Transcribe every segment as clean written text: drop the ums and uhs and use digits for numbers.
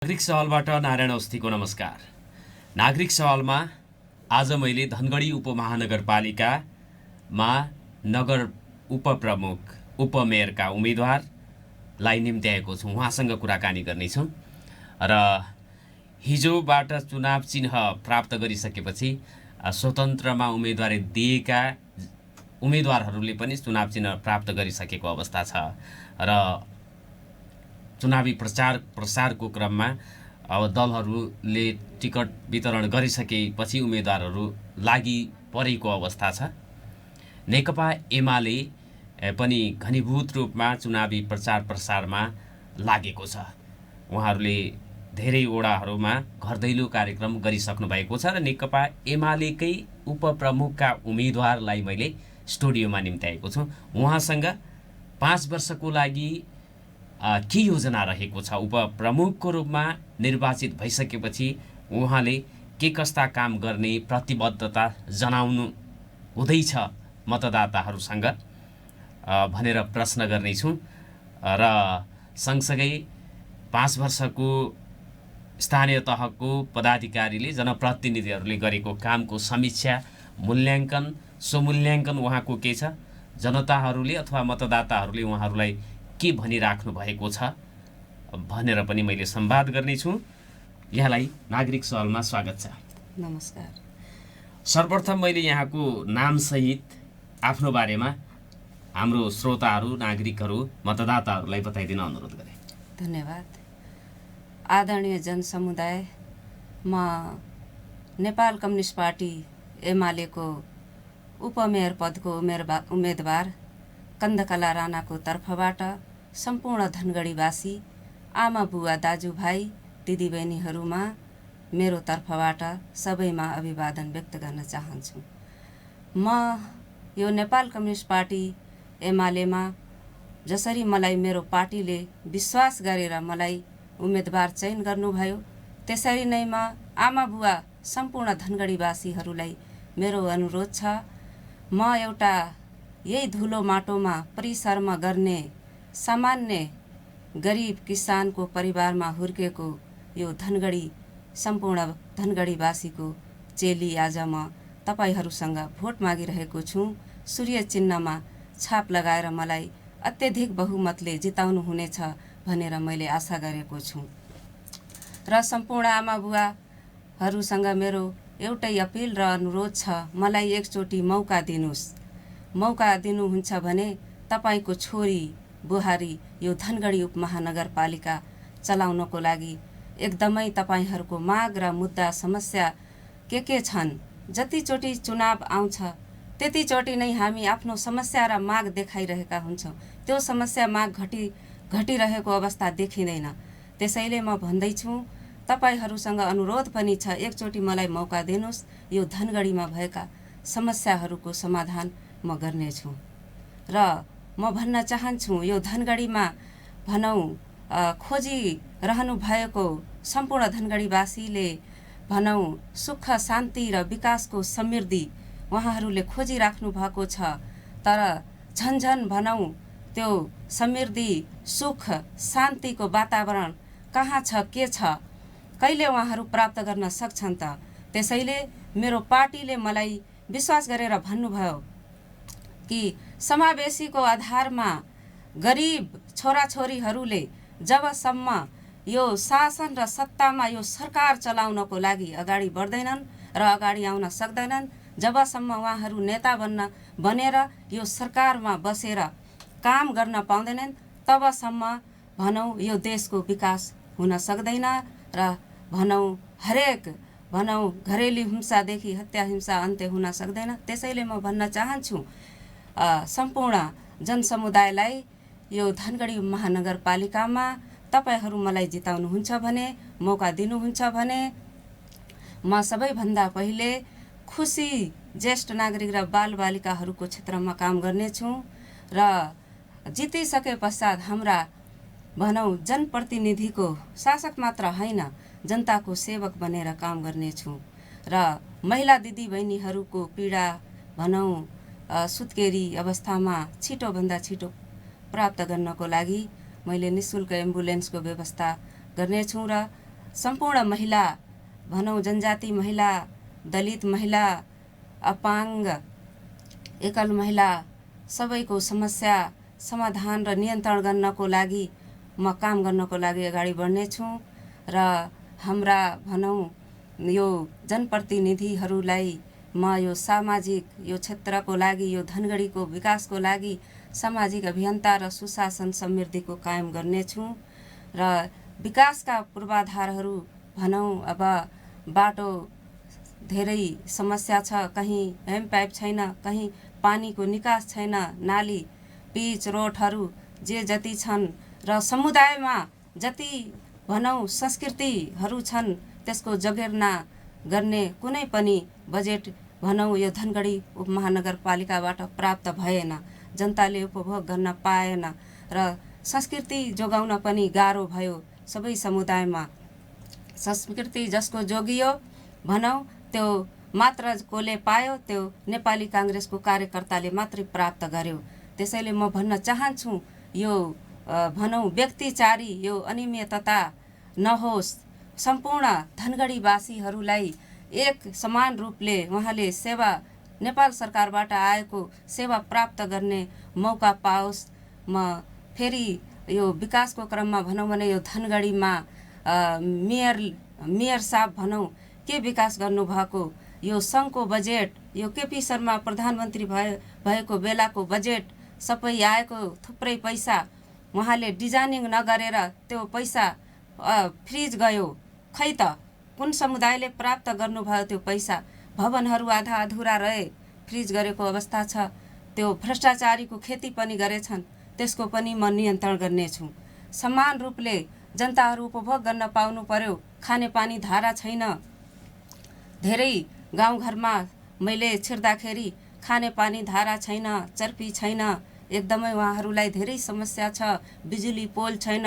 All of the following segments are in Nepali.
नागरिक सवालबाट नारायण अवस्थीको नमस्कार। नागरिक सवालमा आज मैले धनगढी उपमहानगरपालिकामा नगर उपप्रमुख उपमेयरका उम्मेदवारलाई निम्त्याएको छु। उहाँसँग कुराकानी गर्नेछौँ र हिजोबाट चुनाव चिन्ह प्राप्त गरिसकेपछि स्वतन्त्रमा उम्मेदवारी दिएका उम्मेदवारहरूले पनि चुनाव चिन्ह प्राप्त गरिसकेको अवस्था छ र चुनावी प्रसारको क्रममा अब दलहरूले टिकट वितरण गरिसकेपछि उम्मेदवारहरू लागि परेको अवस्था छ। नेकपा एमाले पनि घनीभूत रूपमा चुनावी प्रसारमा लागेको छ। उहाँहरूले धेरै वडाहरूमा घर दैलो कार्यक्रम गरिसक्नु भएको छ र नेकपा एमालेकै उपप्रमुखका उम्मेदवारलाई मैले स्टुडियोमा निम्त्याएको छु। उहाँसँग 5 वर्षको लागि के योजना रहेको छ, उपप्रमुखको रूपमा निर्वाचित भइसकेपछि उहाँले के कस्ता काम गर्ने प्रतिबद्धता जनाउनु हुँदैछ मतदाताहरूसँग भनेर प्रश्न गर्नेछु र सँगसँगै 5 वर्षको स्थानीय तहको पदाधिकारीले जनप्रतिनिधिहरूले गरेको कामको समीक्षा मूल्याङ्कन स्वमूल्याङ्कन उहाँको के छ, जनताहरूले अथवा मतदाताहरूले उहाँहरूलाई के भनिराख्नु भएको छ भनेर पनि मैले संवाद गर्नेछु। यहाँलाई नागरिक सवालमा स्वागत छ। नमस्कार। सर्वप्रथम मैले यहाँको नामसहित आफ्नो बारेमा हाम्रो श्रोताहरू, नागरिकहरू, मतदाताहरूलाई बताइदिन अनुरोध गरेँ। धन्यवाद। आदरणीय जनसमुदाय, म नेपाल कम्युनिस्ट पार्टी एमालेको उपमेयर पदको उम्मेदवार कन्दकला राणाको तर्फबाट सम्पूर्ण धनगढीवासी आमा बुवा दाजुभाइ दिदीबहिनीहरूमा मेरो तर्फबाट सबैमा अभिवादन व्यक्त गर्न चाहन्छु। म यो नेपाल कम्युनिस्ट पार्टी एमालेमा जसरी मलाई मेरो पार्टीले विश्वास गरेर मलाई उम्मेदवार चयन गर्नुभयो, त्यसरी नै म आमा बुवा सम्पूर्ण धनगढीवासीहरूलाई मेरो अनुरोध छ, म एउटा यही धुलो माटोमा परिसरमा गर्ने सामान्य गरिब किसानको परिवारमा हुर्केको यो सम्पूर्ण धनगढीवासीको चेली आज म तपाईहरूसँग भोट मागिरहेको छु। सूर्य चिन्हमा छाप लगाएर मलाई अत्यधिक बहुमतले जिताउनु हुनेछ भनेर मैले आशा गरेको छु र सम्पूर्ण आमा बुवाहरूसँग मेरो एउटै अपिल र अनुरोध छ, मलाई एकचोटि मौका दिनुहोस्। मौका दिनुहुन्छ भने तपाईको छोरी बुहारी यो धनगढी उपमहानगरपालिका चलाउनको लागि एकदमै तपाईहरूको माग र मुद्दा समस्या के छन्, जतिचोटि चुनाव आउँछ त्यतिचोटि नै हामी आफ्नो समस्या र माग देखाइरहेका हुन्छौँ। त्यो समस्या माग घटिरहेको अवस्था देखिँदैन। त्यसैले म भन्दैछु, तपाईहरूसँग अनुरोध पनि छ, एकचोटि मलाई मौका दिनुहोस्। यो धनगढीमा भएका समस्याहरूको समाधान म गर्नेछु र म भन्न चाहन्छु, यो धनगढीमा भनौँ खोजिरहनु भएको सम्पूर्ण धनगढीवासीले भनौँ सुख शान्ति र विकासको समृद्धि उहाँहरूले खोजिराख्नु भएको छ, तर झन्झन भनौँ त्यो समृद्धि सुख शान्तिको वातावरण कहाँ छ, के छ, कहिले उहाँहरू प्राप्त गर्न सक्छन् त। त्यसैले मेरो पार्टीले मलाई विश्वास गरेर भन्नुभयो कि समावेशीको आधारमा गरिब छोराछोरीहरूले जबसम्म यो शासन र सत्तामा यो सरकार चलाउनको लागि अगाडि बढ्दैनन् र अगाडि आउन सक्दैनन्, जबसम्म उहाँहरू नेता बनेर यो सरकारमा बसेर काम गर्न पाउँदैनन्, तबसम्म भनौँ यो देशको विकास हुन सक्दैन र भनौँ हरेक घरेलु हिंसादेखि हत्या हिंसा अन्त्य हुन सक्दैन। त्यसैले म भन्न चाहन्छु सम्पूर्ण जनसमुदायलाई, यो धनगढी महानगरपालिकामा तपाईहरू मलाई जिताउनुहुन्छ भने, मौका दिनुहुन्छ भने म सबैभन्दा पहिले खुसी ज्येष्ठ नागरिक र बालबालिकाहरूको क्षेत्रमा काम गर्नेछु र जितिसके पश्चात हाम्रा भनौँ जनप्रतिनिधिको शासक मात्र होइन, जनताको सेवक बनेर काम गर्नेछु र महिला दिदीबहिनीहरूको पीडा भनौँ सुत्केरी अवस्थामा छिटोभन्दा छिटो प्राप्त गर्नको लागि मैले निःशुल्क एम्बुलेन्सको व्यवस्था गर्नेछु र सम्पूर्ण महिला भनौँ जनजाति महिला, दलित महिला, अपाङ्ग, एकल महिला सबैको समस्या समाधान र नियन्त्रण गर्नको लागि म काम गर्नको लागि अगाडि बढ्नेछु र हाम्रा भनौँ यो जनप्रतिनिधिहरूलाई म यो सामाजिक यो क्षेत्रको लागि यो धनगढीको विकासको लागि सामाजिक अभियन्ता र सुशासन समृद्धिको कायम गर्नेछु र विकासका पूर्वाधारहरू भनौँ अब बाटो धेरै समस्या छ, कहीँ ह्यान्डपाइप छैन, कहीँ पानीको निकास छैन, नाली पिच रोडहरू जे जति छन् र समुदायमा जति भनौँ संस्कृतिहरू छन् त्यसको जगेर्ना गर्ने कुनै पनि बजेट भनौँ यो धनगढी उपमहानगरपालिकाबाट प्राप्त भएन, जनताले उपभोग गर्न पाएन र संस्कृति जोगाउन पनि गाह्रो भयो। सबै समुदायमा संस्कृति जसको जोगियो भनौँ त्यो मात्र कसले पायो, त्यो नेपाली काङ्ग्रेसको कार्यकर्ताले मात्रै प्राप्त गर्यो। त्यसैले म भन्न चाहन्छु यो भनौँ व्यक्तिचारी यो अनियमितता नहोस्, सम्पूर्ण धनगढीवासीहरूलाई एक समान रूपले उहाँले सेवा नेपाल सरकारबाट आएको सेवा प्राप्त गर्ने मौका पाओस्। म फेरि यो विकासको क्रममा भनौँ भने यो धनगढीमा मेयर साहब भनौँ के विकास गर्नुभएको, यो सङ्घको बजेट, यो केपी शर्मा प्रधानमन्त्री भएको बेलाको बजेट सबै आएको थुप्रै पैसा उहाँले डिजाइनिङ नगरेर त्यो पैसा फ्रिज गयो। खै त कुन समुदायले प्राप्त गर्नुभयो त्यो पैसा? भवनहरू आधा अधुरा रहे, फ्रिज गरेको अवस्था छ। त्यो भ्रष्टाचारीको खेती पनि गरेछन्, त्यसको पनि म नियन्त्रण गर्नेछु। समान रूपले जनताहरू उपभोग गर्न पाउनु पर्यो। खानेपानी धारा छैन, धेरै गाउँघरमा मैले छिर्दाखेरि खानेपानी धारा छैन, चर्पी छैन, एकदमै उहाँहरूलाई धेरै समस्या छ। बिजुली पोल छैन,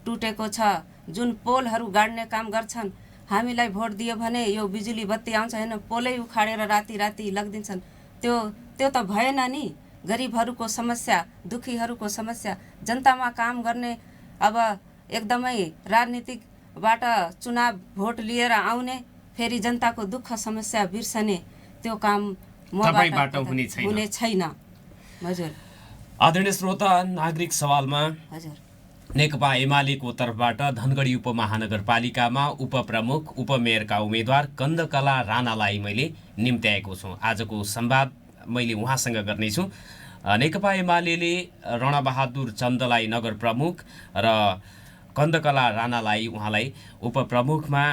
टुटेको छ। जुन पोलहरू गाड्ने काम गर्छन्, हामीलाई भोट दियो भने यो बिजुली बत्ती आउँछ होइन, पोलै उखाडेर राति राति लगिदिन्छन्। त्यो त भएन नि। गरिबहरूको समस्या, दुखीहरूको समस्या, जनतामा काम गर्ने अब एकदमै राजनीतिकबाट चुनाव भोट लिएर आउने, फेरि जनताको दुःख समस्या बिर्सने त्यो काम तपाईबाट हुने छैन। हजुर। आदरणीय श्रोता, नागरिक सवालमा हजुर नेकपा एमालेको तर्फबाट धनगढी उपमहानगरपालिकामा उपप्रमुख उपमेयरका उम्मेद्वार कन्दकला राणालाई मैले निम्त्याएको छु। आजको संवाद मैले उहाँसँग गर्नेछु। नेकपा एमाले रणबहादुर चन्दलाई नगर प्रमुख र कन्दकला राणालाई उहाँलाई उपप्रमुखमा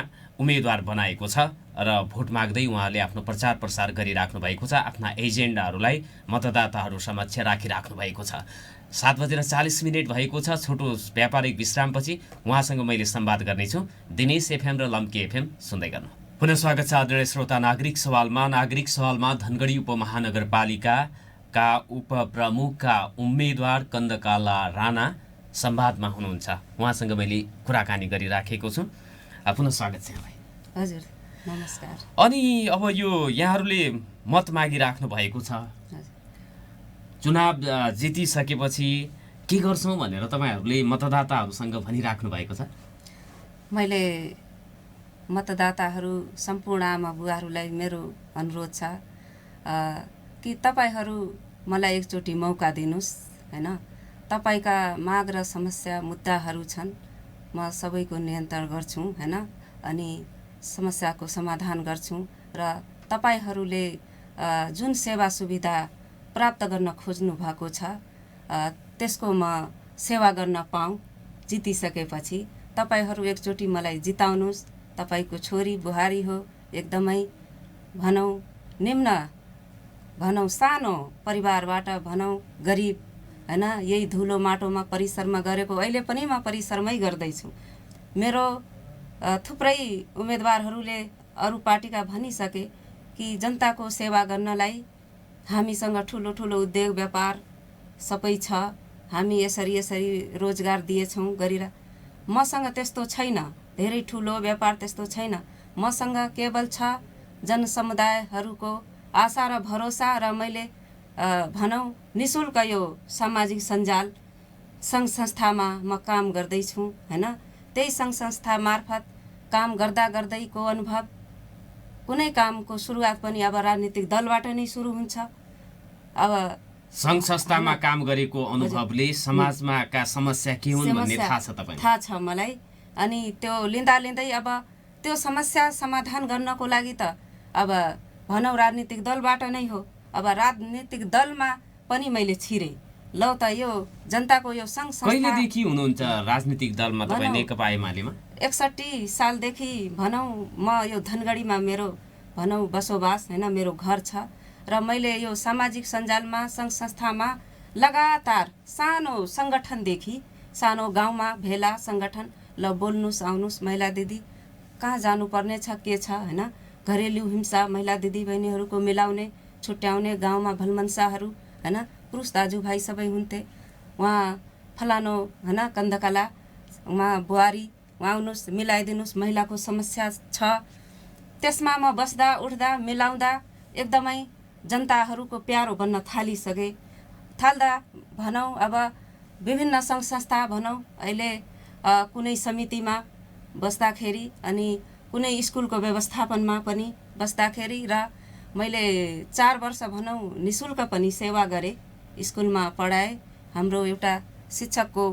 उम्मेद्वार बनाएको छ र भोट माग्दै उहाँले आफ्नो प्रचार प्रसार गरिराख्नु भएको छ। आफ्ना एजेन्डाहरूलाई मतदाताहरू समक्ष राखिराख्नु भएको छ। 7:40 भएको छ। छोटो व्यापारिक विश्रामपछि उहाँसँग मैले संवाद गर्नेछु। दिनेश एफएम र लम्की एफएम सुन्दै गर्नु। पुनः स्वागत छ आदरणीय श्रोता नागरिक सवालमा धनगढी उपमहानगरपालिकाका उपप्रमुखका उम्मेद्वार कन्दकला राणा संवादमा हुनुहुन्छ। उहाँसँग मैले कुराकानी गरिराखेको छु। पुनः स्वागत छ यहाँलाई। हजुर नमस्कार। अनि अब यो यहाँहरूले मत मागिराख्नु भएको छ, चुनाव जितिसकेपछि के गर्छौँ भनेर तपाईँहरूले मतदाताहरूसँग भनिराख्नु भएको छ? मैले मतदाताहरू सम्पूर्ण आमा बुवाहरूलाई मेरो अनुरोध छ कि तपाईँहरू मलाई एकचोटि मौका दिनुहोस् हैन। तपाईँका माग र समस्या मुद्दाहरू छन्, म सबैको नियन्त्रण गर्छु हैन, अनि समस्याको समाधान गर्छु र तपाईँहरूले जुन सेवा सुविधा प्राप्त गर्न खोज्नु भएको छ त्यसको म सेवा गर्न पाऊँ। जितिसकेपछि तपाईँहरू एकचोटि मलाई जिताउनुहोस्। तपाईँको छोरी बुहारी हो, एकदमै भनौँ निम्न भनौँ सानो परिवारबाट भनौँ गरिब हैन, यही धुलो माटोमा परिसरमा गरेको अहिले पनि म परिसरमै गर्दैछु। मेरो थुप्रै उम्मेदवारहरूले अरू पार्टीका भनिसके कि जनताको सेवा गर्नलाई हामीसँग ठुलो ठुलो उद्योग व्यापार सबै छ, हामी यसरी रोजगार दिएछौँ गरेर। मसँग त्यस्तो छैन, धेरै ठुलो व्यापार त्यस्तो छैन। मसँग केवल छ जनसमुदायहरूको आशा र भरोसा र मैले भनौँ निःशुल्क यो सामाजिक सञ्जाल सङ्घ संस्थामा म काम गर्दैछु हैन। त्यही सङ्घ संस्था मार्फत काम गर्दा गर्दैको अनुभव, कुनै कामको सुरुवात पनि अब राजनीतिक दलबाट नै सुरु हुन्छ। अब सङ्घ संस्थामा काम गरेको अनुभवले समाजमा का समस्या के हुन् भन्ने थाहा छ तपाईँ? थाहा छ मलाई। अनि त्यो लिँदा लिँदै अब त्यो समस्या समाधान गर्नको लागि त अब भनौँ राजनीतिक दलबाट नै हो। अब राजनीतिक दलमा पनि मैले छिरेँ। ल त यो जनताको यो सङ्घ संस्था कहिलेदेखि हुनुहुन्छ राजनीतिक दलमा तपाईँ नेकपा एमालेमा? 61 सालदेखि भनौँ म यो धनगढीमा मेरो भनौँ बसोबास होइन, मेरो घर छ। र मैले यो सामाजिक सञ्जालमा सङ्घ संस्थामा लगातार सानो सङ्गठनदेखि सानो गाउँमा भेला सङ्गठन, ल बोल्नुहोस् आउनुहोस् महिला दिदी कहाँ जानुपर्ने छ के छ होइन, घरेलु हिंसा महिला दिदी बहिनीहरूको मिलाउने छुट्याउने, गाउँमा भलमन्साहरू होइन, पुरुष दाजुभाइ सबै हुन्थे। उहाँ फलानो होइन कन्दकला उहाँ बुहारी उहाँ आउनुहोस् मिलाइदिनुहोस्, महिलाको समस्या छ। त्यसमा म बस्दा उठ्दा मिलाउँदा एकदमै जनताहरूको प्यारो बन्न थाल्दा भनौँ अब विभिन्न सङ्घ संस्था भनौँ अहिले कुनै समितिमा बस्दाखेरि अनि कुनै स्कुलको व्यवस्थापनमा पनि बस्दाखेरि र मैले 4 वर्ष भनौँ निशुल्क पनि सेवा गरेँ, स्कुलमा पढाएँ। हाम्रो एउटा शिक्षकको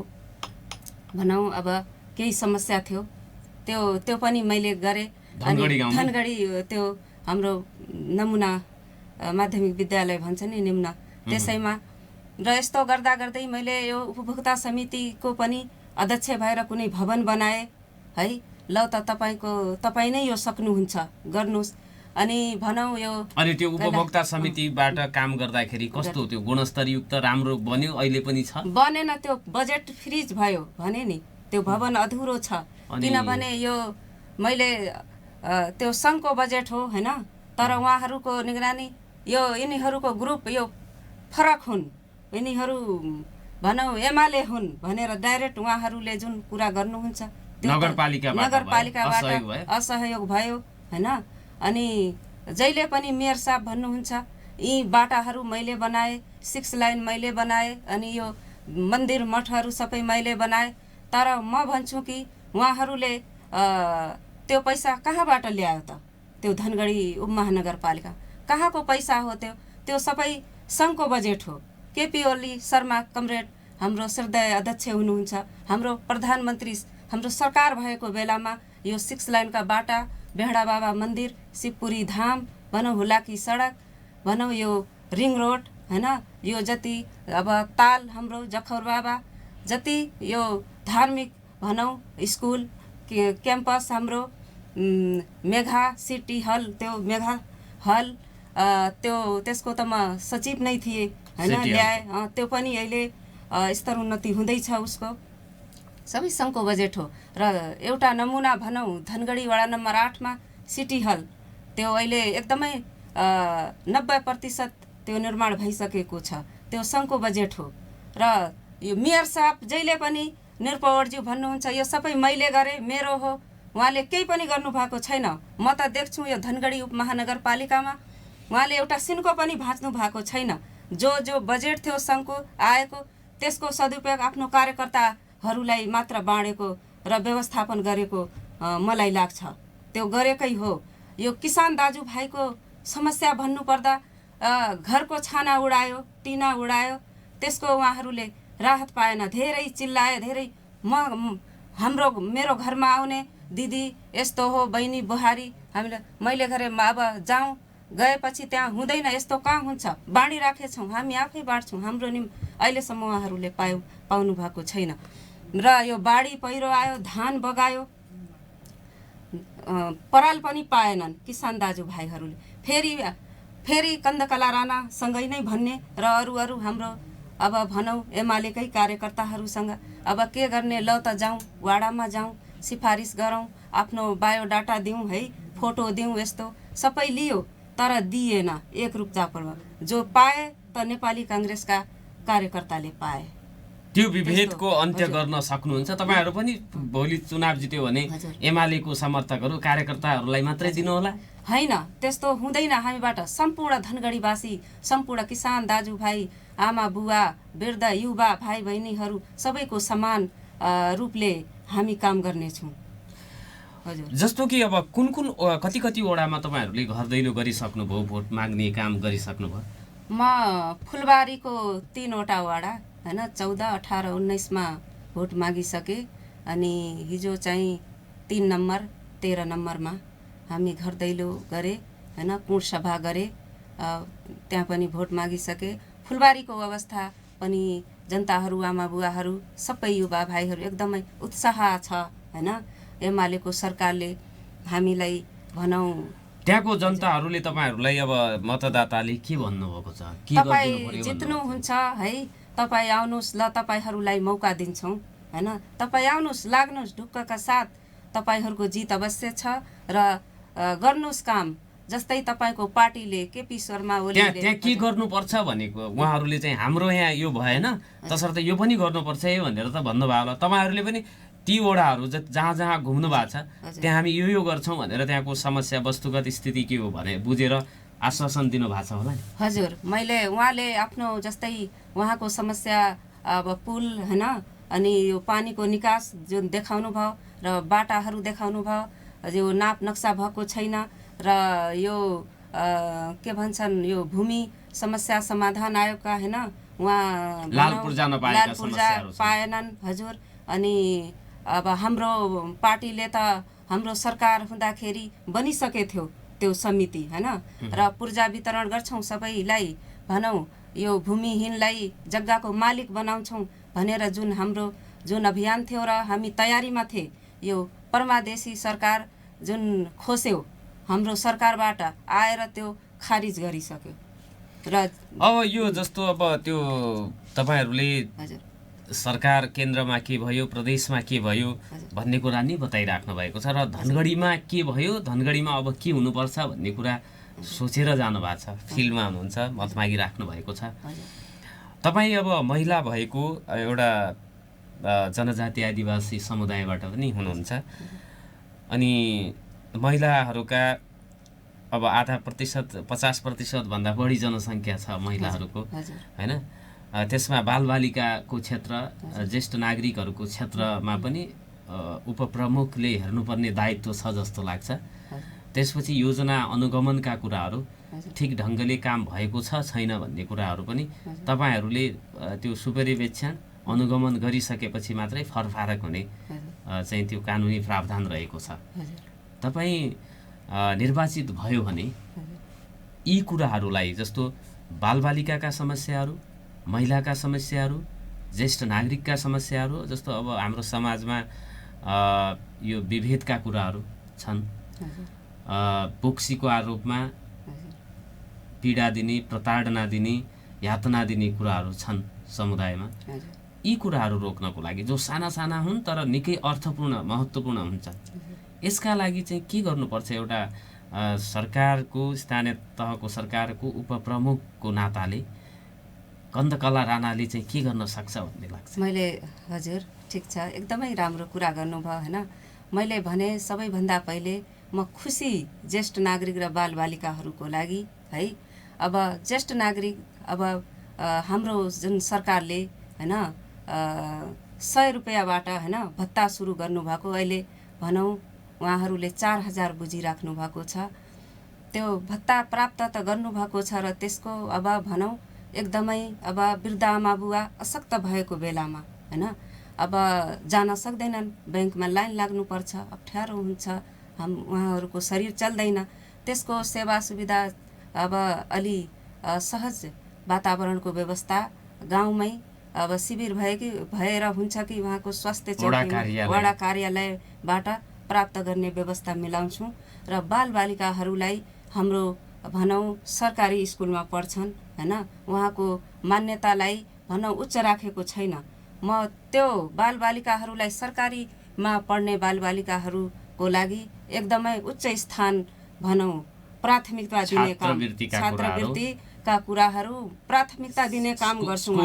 भनौँ अब केही समस्या थियो, त्यो पनि मैले गरेँ। अनि धनगढी त्यो हाम्रो नमुना माध्यमिक विद्यालय भन्छ नि निम्न, त्यसैमा र यस्तो गर्दा गर्दै मैले यो उपभोक्ता समितिको पनि अध्यक्ष भएर कुनै भवन बनाएँ है। ल त तपाईँ नै यो सक्नुहुन्छ गर्नुहोस्। अनि भनौँ यो अनि त्यो उपभोक्ता समितिबाट काम गर्दाखेरि कस्तो त्यो गुणस्तरयुक्त राम्रो बन्यो? अहिले पनि छ? बनेन, त्यो बजेट फ्रिज भयो भने नि, त्यो भवन अधुरो छ। किनभने यो मैले त्यो सङ्घको बजेट हो होइन, तर उहाँहरूको निगरानी यो यिनीहरूको ग्रुप यो फरक हुन्, यिनीहरू भनौँ एमाले हुन् भनेर डाइरेक्ट उहाँहरूले जुन कुरा गर्नुहुन्छ नगरपालिकाबाट असहयोग भयो होइन। अनि जहिले पनि मेयर साहब भन्नुहुन्छ यी बाटाहरू मैले बनाएँ, 6 लाइन मैले बनाएँ, अनि यो मन्दिर मठहरू सबै मैले बनाएँ। तर म भन्छु कि उहाँहरूले त्यो पैसा कहाँबाट ल्यायो त? त्यो धनगढी उपमहानगरपालिका कहाँको पैसा हो? त्यो सबै सङ्घको बजेट हो। केपी ओली शर्मा कमरेड हाम्रो श्रद्धेय अध्यक्ष हुनुहुन्छ, हाम्रो प्रधानमन्त्री हाम्रो सरकार भएको बेलामा यो 6 लाइनका बाटा, बेहडा बाबा मन्दिर, शिवपुरी धाम भनौँ, हुलाकी सडक भनौँ, यो रिङ रोड होइन, यो जति अब ताल हाम्रो जखौर बाबा, जति यो धार्मिक भनौँ स्कुल क्याम्पस हाम्रो मेघा सिटी हल, त्यो मेघा हल त्यसको त म सचिव नै थिएँ होइन, ल्याएँ। त्यो पनि अहिले स्तर उन्नति हुँदैछ उसको, सबै सङ्घको बजेट हो। र एउटा नमुना भनौँ धनगढी वडा नम्बर 8मा सिटी हल, त्यो अहिले एकदमै 90% त्यो निर्माण भइसकेको छ, त्यो सङ्घको बजेट हो। र यो मेयर साहब जहिले पनि निरुपवर्ज्यू भन्नुहुन्छ यो सबै मैले गरेँ, मेरो हो, उहाँले केही पनि गर्नुभएको छैन। म त देख्छु यो धनगढी उपमहानगरपालिकामा उहाँले एउटा सिन्को पनि भाँच्नु भएको छैन। जो बजेट थियो सङ्घको आएको त्यसको सदुपयोग आफ्नो कार्यकर्ताहरूलाई मात्र बाँडेको र व्यवस्थापन गरेको मलाई लाग्छ। त्यो गरेकै हो। यो किसान दाजुभाइको समस्या भन्नुपर्दा घरको छाना उडायो, टिना उडायो, त्यसको उहाँहरूले राहत पाएन। धेरै चिल्लाए, धेरै मेरो घरमा आउने दिदी यस्तो हो, बहिनी बुहारी मैले गरेँ, अब जाउँ, गएपछि त्यहाँ हुँदैन, यस्तो कहाँ हुन्छ, बाँडिराखेछौँ, हामी आफै बाँड्छौँ, हाम्रो अहिलेसम्म उहाँहरूले पाउनु भएको छैन। र यो बाढी पहिरो आयो, धान बगायो, पराल पनि पाएनन् किसान दाजुभाइहरूले। फेरि कन्दकला राणासँगै नै भन्ने र अरू हाम्रो अब भनौँ एमालेकै कार्यकर्ताहरूसँग अब के गर्ने, ल त जाउँ, वाडामा जाउँ, सिफारिस गरौँ, आफ्नो बायोडाटा दिउँ है, फोटो दिउँ, यस्तो सबै लियो तर दिएन। एक रूपचापमा जो पाए त नेपाली काङ्ग्रेसका कार्यकर्ताले पाए। त्यो विभेदको अन्त्य गर्न सक्नुहुन्छ तपाईँहरू पनि? भोलि चुनाव जित्यो भने एमालेको समर्थकहरू कार्यकर्ताहरूलाई मात्रै दिनु होला? होइन, त्यस्तो हुँदैन। हामीबाट सम्पूर्ण धनगढीवासी, सम्पूर्ण किसान दाजुभाइ, आमा बुवा, वृद्ध युवा भाइ बहिनीहरू सबैको समान रूपले हामी काम गर्नेछौँ। हजुर। जस्तो कि अब कुन कुन कति कति वडामा तपाईँहरूले घर दैलो गरिसक्नुभयो, भोट माग्ने काम गरिसक्नुभयो? म फुलबारीको 3वटा वडा होइन 14, 18, 19मा भोट मागिसकेँ। अनि हिजो चाहिँ 3 नम्बर 13 नम्बरमा हामी घर दैलो गरे होइन, कुट सभा गरे, त्यहाँ पनि भोट मागिसके। फुलबारीको अवस्था पनि जनताहरू, आमा बुवाहरू, सबै युवा भाइहरू एकदमै उत्साह छ होइन। एमालेको सरकारले हामीलाई भनौँ, त्यहाँको जनताहरूले तपाईँहरूलाई अब मतदाताले के भन्नुभएको छ, के तपाईँ गरिदिनु पर्यो जित्नुहुन्छ है, तपाईँ आउनुहोस्, ल तपाईँहरूलाई मौका दिन्छौँ होइन, तपाईँ आउनुहोस्, लाग्नुहोस् ढुक्कका साथ, तपाईँहरूको जित अवश्य छ र गर्नुहोस् काम। जस्तै तपाईँको पार्टीले केपी शर्मा ओलीले त्यहाँ के गर्नुपर्छ भनेको उहाँहरूले चाहिँ हाम्रो यहाँ यो भएन तसर्थ यो पनि गर्नुपर्छ है भनेर त भन्नुभयो होला। तपाईँहरूले पनि ती वडाहरू जहाँ जहाँ घुम्नु भएको छ त्यहाँ हामी यो गर्छौँ भनेर त्यहाँको समस्या वस्तुगत स्थिति के हो भने बुझेर आश्वासन दिनु भएको छ होला नि? हजुर, मैले उहाँले आफ्नो जस्तै उहाँको समस्या अब पुल होइन, अनि यो पानीको निकास जुन देखाउनु भयो र बाटाहरू देखाउनु भयो, यो नाप नक्सा भएको छैन र यो के भन्छन् यो भूमि समस्या समाधान आयोगका होइन उहाँ लालपुर जान पाएनन् हजुर। अनि अब हाम्रो पार्टीले त हाम्रो सरकार हुँदाखेरि बनिसके थियो त्यो समिति होइन, र पूर्जा वितरण गर्छौँ सबैलाई, भनौँ यो भूमिहीनलाई जग्गाको मालिक बनाउँछौँ भनेर जुन हाम्रो जुन अभियान थियो र हामी तयारीमा थिए, यो परमादेशी सरकार जुन खोस्यो हाम्रो सरकारबाट आएर त्यो खारिज गरिसक्यो। र अब यो जस्तो अब त्यो तपाईँहरूले सरकार केन्द्रमा के भयो, प्रदेशमा के भयो भन्ने कुरा नि बताइराख्नु भएको छ र धनगढीमा के भयो, धनगढीमा अब के हुनुपर्छ भन्ने कुरा सोचेर जानु भएको छ, फिल्डमा हुनुहुन्छ, मत मागिराख्नु भएको छ। तपाईँ अब महिला भएको एउटा जनजाति आदिवासी समुदायबाट पनि हुनुहुन्छ, अनि महिलाहरूका अब 8% 50% भन्दा बढी जनसङ्ख्या छ महिलाहरूको होइन। त्यसमा बालबालिकाको क्षेत्र, ज्येष्ठ नागरिकहरूको क्षेत्रमा पनि उपप्रमुखले हेर्नुपर्ने दायित्व छ जस्तो लाग्छ। त्यसपछि योजना अनुगमनका कुराहरू ठिक ढङ्गले काम भएको छ छैन भन्ने कुराहरू पनि तपाईँहरूले त्यो सुपरिवेक्षण अनुगमन गरिसकेपछि मात्रै फरफारक हुने चाहिँ त्यो कानुनी प्रावधान रहेको छ। तपाईँ निर्वाचित भयो भने यी कुराहरूलाई जस्तो बालबालिकाका समस्याहरू, महिलाका समस्याहरू, ज्येष्ठ नागरिकका समस्याहरू, जस्तो अब हाम्रो समाजमा यो विभेदका कुराहरू छन्, बोक्सीको आरोपमा पीडा दिने, प्रताडना दिने, यातना दिने कुराहरू छन् समुदायमा। यी कुराहरू रोक्नको लागि जो साना साना हुन् तर निकै अर्थपूर्ण महत्त्वपूर्ण हुन्छ, यसका लागि चाहिँ के गर्नुपर्छ? एउटा सरकारको, स्थानीय तहको सरकारको उपप्रमुखको नाताले कन्दकला राणाले चाहिँ के गर्न सक्छ भन्ने लाग्छ? मैले हजुर ठिक छ, एकदमै राम्रो कुरा गर्नुभयो होइन। मैले भने सबैभन्दा पहिले म खुसी ज्येष्ठ नागरिक र बालबालिकाहरूको लागि है। अब ज्येष्ठ नागरिक अब हाम्रो जुन सरकारले होइन 100 रुपियाँबाट होइन भत्ता सुरु गर्नुभएको, अहिले भनौँ उहाँहरूले 4000 बुझिराख्नु भएको छ। त्यो भत्ता प्राप्त त गर्नुभएको छ र त्यसको अब भनौँ एकदमै अब वृद्ध आमा बुवा अशक्त भएको बेलामा होइन, अब जान सक्दैनन्, ब्याङ्कमा लाइन लाग्नुपर्छ, अप्ठ्यारो हुन्छ, उहाँहरूको शरीर चल्दैन, त्यसको सेवा सुविधा अब अलि सहज वातावरणको व्यवस्था गाउँमै अब शिविर भएर हुन्छ कि उहाँको स्वास्थ्य वडा कार्यालयबाट प्राप्त गर्ने व्यवस्था मिलाउँछौँ। र बालबालिकाहरूलाई हाम्रो भनौँ सरकारी स्कुलमा पढ्छन् होइन, उहाँको मान्यतालाई भनौँ उच्च राखेको छैन। म त्यो बालबालिकाहरूलाई सरकारीमा पढ्ने बालबालिकाहरूको लागि एकदमै उच्च स्थान भनौँ प्राथमिकता दिने काम, छात्रवृत्तिका कुराहरू प्राथमिकता दिने काम गर्छौँ।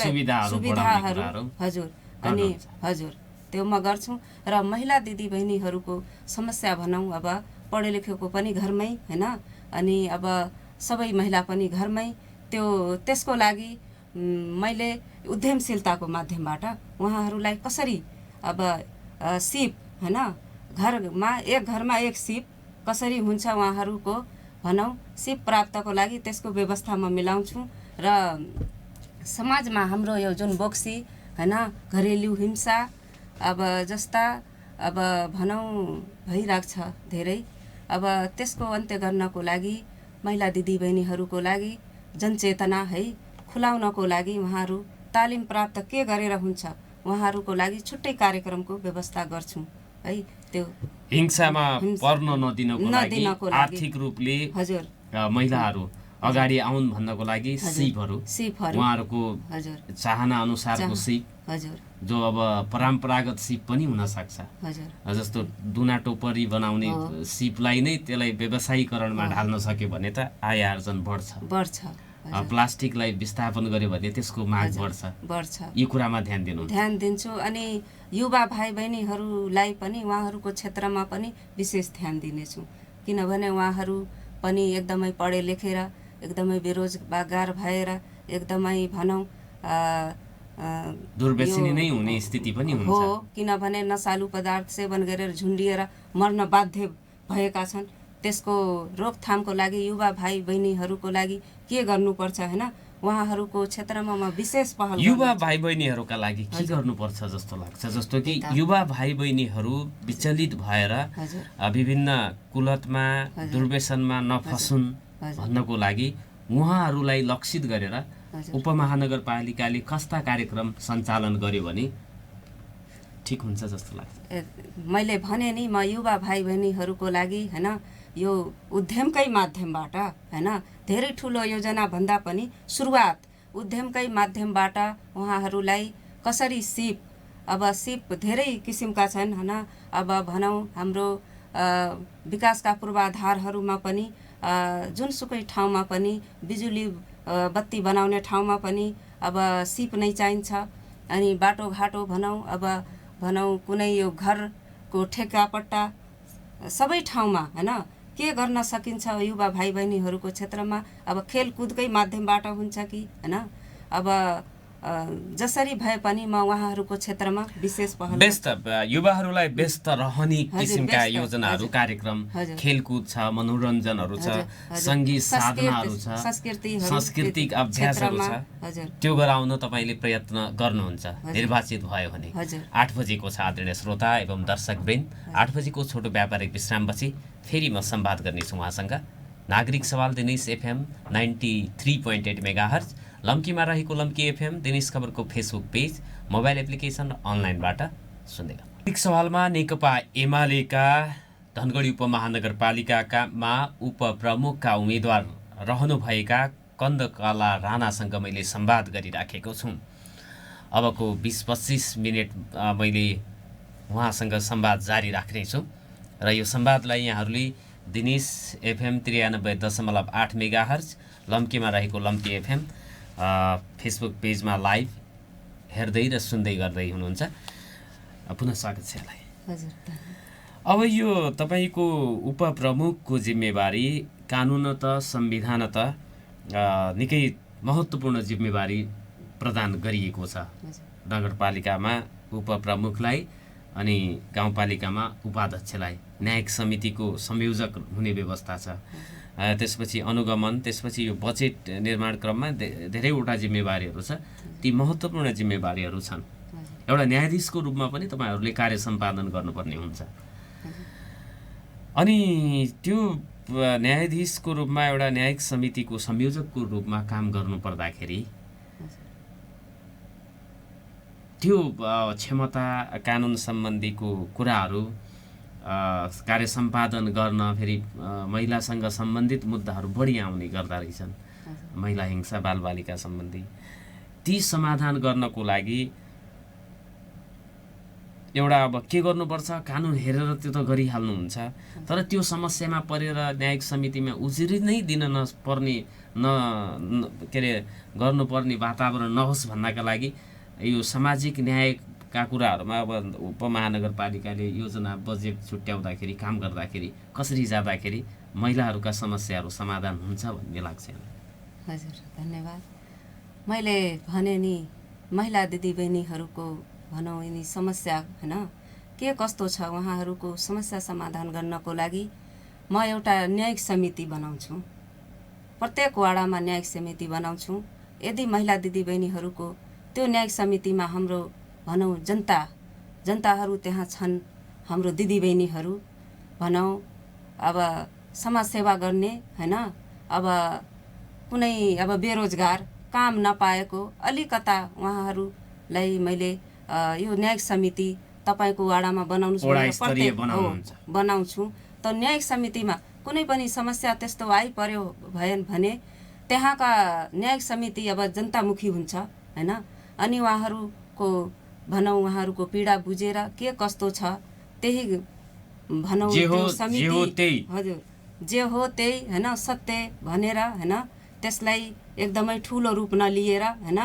सुविधाहरू हजुर, अनि हजुर त्यो म गर्छु। र महिला दिदीबहिनीहरूको समस्या भनौँ अब पढे लेखेको पनि घरमै होइन, अनि अब सबै महिला पनि घरमै, त्यसको लागि मैले उद्यमशीलताको माध्यमबाट उहाँहरूलाई कसरी अब सिप होइन एक घरमा एक सिप कसरी हुन्छ उहाँहरूको भनौँ सिप प्राप्तको लागि त्यसको व्यवस्था म मिलाउँछु। र समाजमा हाम्रो यो जुन बोक्सी हैन घरेलु हिंसा अब जस्ता अब भनौँ भइरहेको छ धेरै, अब त्यसको अन्त्य गर्नको लागि महिला दिदीबहिनीहरूको लागि जनचेतना है खुलाउनको लागि उहाँहरू तालिम प्राप्त के गरेर हुन्छ उहाँहरूको लागि छुट्टै कार्यक्रमको व्यवस्था गर्छौँ है। त्यो हिंसामा पर्न नदिनको लागि नदिनको लागि आर्थिक रूपले हजुर महिलाहरू अगाडि आउन् भन्नको लागि सिपहरू उहाँहरूको हजुर चाहना अनुसारको सिप हजुर जो अब परम्परागत सिप पनि हुन सक्छ, हजुर जस्तो दुना टोपरी बनाउने सिपलाई नै त्यसलाई व्यवसायीकरणमा ढाल्न सक्यो भने त आय आर्जन बढ्छ। प्लास्टिकलाई विस्थापन गर्यो भने त्यसको माग बढ्छ। यो कुरामा ध्यान दिन्छु। अनि युवा भाइ बहिनीहरूलाई पनि उहाँहरूको क्षेत्रमा पनि विशेष ध्यान दिनेछु, किनभने उहाँहरू पनि एकदमै पढे लेखेर एकदमै बेरोजगार भएर एकदमै भनौँ दुर्व्यसनी नै हुने स्थिति पनि हुन्छ हो, किनभने नशालु पदार्थ सेवन गरेर झुन्डिएर मर्न बाध्य भएका छन्। त्यसको रोकथामको लागि युवा भाइ बहिनीहरूको लागि के गर्नुपर्छ हैन, उहाँहरूको क्षेत्रमा म विशेष पहल युवा भाइ बहिनीहरूका लागि के गर्नुपर्छ जस्तो लाग्छ? जस्तो कि युवा भाइ बहिनीहरू विचलित भएर विभिन्न कुलतमा दुर्व्यसनमा नफसुन् भन्नको लागि उहाँहरूलाई लक्षित गरेर उपमहानगरपालिकाले कस्ता कार्यक्रम सञ्चालन गर्यो भने ठिक हुन्छ जस्तो लाग्छ? मैले भने नि म युवा भाइ बहिनीहरूको लागि हैन यो उद्यमकै माध्यमबाट हैन धेरै ठुलो योजना भन्दा पनि सुरुवात उद्यमकै माध्यमबाट उहाँहरूलाई कसरी सिप धेरै किसिमका छन् हैन। अब भनौँ हाम्रो विकासका पूर्वाधारहरूमा पनि जुनसुकै ठाउँमा पनि बिजुली बत्ती बनाउने ठाउँमा पनि अब सिप नै चाहिन्छ। अनि बाटोघाटो भनौँ कुनै यो घरको ठेक्कापट्टा सबै ठाउँमा हैन के गर्न सकिन्छ युवा भाइ बहिनीहरूको क्षेत्रमा। अब खेलकुदकै माध्यमबाट हुन्छ कि हैन, अब जसरी भए पनि म उहाँहरूको क्षेत्रमा विशेष पहल व्यस्त युवाहरूलाई व्यस्त रहने किसिमका योजनाहरू कार्यक्रम खेलकुद छ, मनोरञ्जनहरू छ, सङ्गीत साधनाहरू छ, सांस्कृतिक अभ्यासहरू छ, त्यो गराउन तपाईँले प्रयत्न गर्नुहुन्छ निर्वाचित भयो भने। 8 बजेको छ आदरणीय श्रोता एवं दर्शकवृन्द, 8 बजेको छोटो व्यापारिक विश्रामपछि फेरि म संवाद गर्नेछु उहाँसँग। नागरिक सवाल दिनेश एफएम 93.8 मेगाहर्ज, लम्कीमा रहेको लम्की एफएम, दिनेश खबरको फेसबुक पेज, मोबाइल एप्लिकेसन, अनलाइनबाट सुन्दै गर्नु। नागरिक सवालमा नेकपा एमालेका धनगढी उपमहानगरपालिकामा उपप्रमुखका उम्मेदवार रहनुभएका कन्दकला राणासँग मैले संवाद गरिराखेको छु। अबको 20-25 मिनट मैले उहाँसँग संवाद जारी राख्नेछु र यो संवादलाई यहाँहरूले दिनेश एफएम 93.8 मेगाहर्ज, लम्कीमा रहेको लम्की एफएम फेसबुक पेजमा लाइभ हेर्दै र सुन्दै गर्दै हुनुहुन्छ। पुनः स्वागत छ यहाँलाई। अब यो तपाईँको उपप्रमुखको जिम्मेवारी कानुनत संविधानत निकै महत्त्वपूर्ण जिम्मेवारी प्रदान गरिएको छ। नगरपालिकामा उपप्रमुखलाई अनि गाउँपालिकामा उपाध्यक्षलाई न्यायिक समितिको संयोजक हुने व्यवस्था छ। त्यसपछि अनुगमन, त्यसपछि यो बजेट निर्माण क्रममा धेरैवटा जिम्मेवारीहरू छ। ती महत्त्वपूर्ण जिम्मेवारीहरू छन्। एउटा न्यायाधीशको रूपमा पनि तपाईँहरूले कार्य सम्पादन गर्नुपर्ने हुन्छ। अनि त्यो न्यायाधीशको रूपमा एउटा न्यायिक समितिको संयोजकको रूपमा काम गर्नुपर्दाखेरि त्यो क्षमता कानुन सम्बन्धीको कुराहरू कार्य सम्पादन गर्न फेरि महिलासँग सम्बन्धित मुद्दाहरू बढी आउने गर्दा रहेछन्। महिला हिंसा, बालबालिका सम्बन्धी ती समाधान गर्नको लागि एउटा अब के गर्नुपर्छ, कानुन हेरेर त्यो त गरिहाल्नुहुन्छ, तर त्यो समस्यामा परेर न्यायिक समितिमा उजुरी नै दिन नपर्ने गर्नुपर्ने वातावरण नहोस् भन्नका लागि यो सामाजिक न्यायका कुराहरूमा अब उपमहानगरपालिकाले योजना बजेट छुट्याउँदाखेरि काम गर्दाखेरि कसरी जाँदाखेरि महिलाहरूका समस्याहरू समाधान हुन्छ भन्ने लाग्छ? हजुर धन्यवाद। मैले भने नि महिला दिदीबहिनीहरूको भनौँ यिनी समस्या हैन के कस्तो छ उहाँहरूको समस्या समाधान गर्नको लागि म एउटा न्यायिक समिति बनाउँछु। प्रत्येक वाडामा न्यायिक समिति बनाउँछु। यदि महिला दिदीबहिनीहरूको त्यो न्यायिक समितिमा हाम्रो भनौँ जनताहरू त्यहाँ छन्, हाम्रो दिदीबहिनीहरू भनौँ अब समाज सेवा गर्ने हैन, अब कुनै अब बेरोजगार काम नपाएको अलिकता उहाँहरूलाई मैले यो न्यायिक समिति तपाईँको वाडामा बनाउँछु। त न्यायिक समितिमा कुनै पनि समस्या त्यस्तो आइपर्यो भएन भने त्यहाँका न्यायिक समिति अब जनतामुखी हुन्छ हैन। अनि उहाँहरूको भनौँ उहाँहरूको पीडा बुझेर के कस्तो छ त्यही भनौँ त्यो समिति हजुर जे हो त्यही हैन सत्य भनेर हैन त्यसलाई एकदमै ठुलो रूप नलिएर हैन,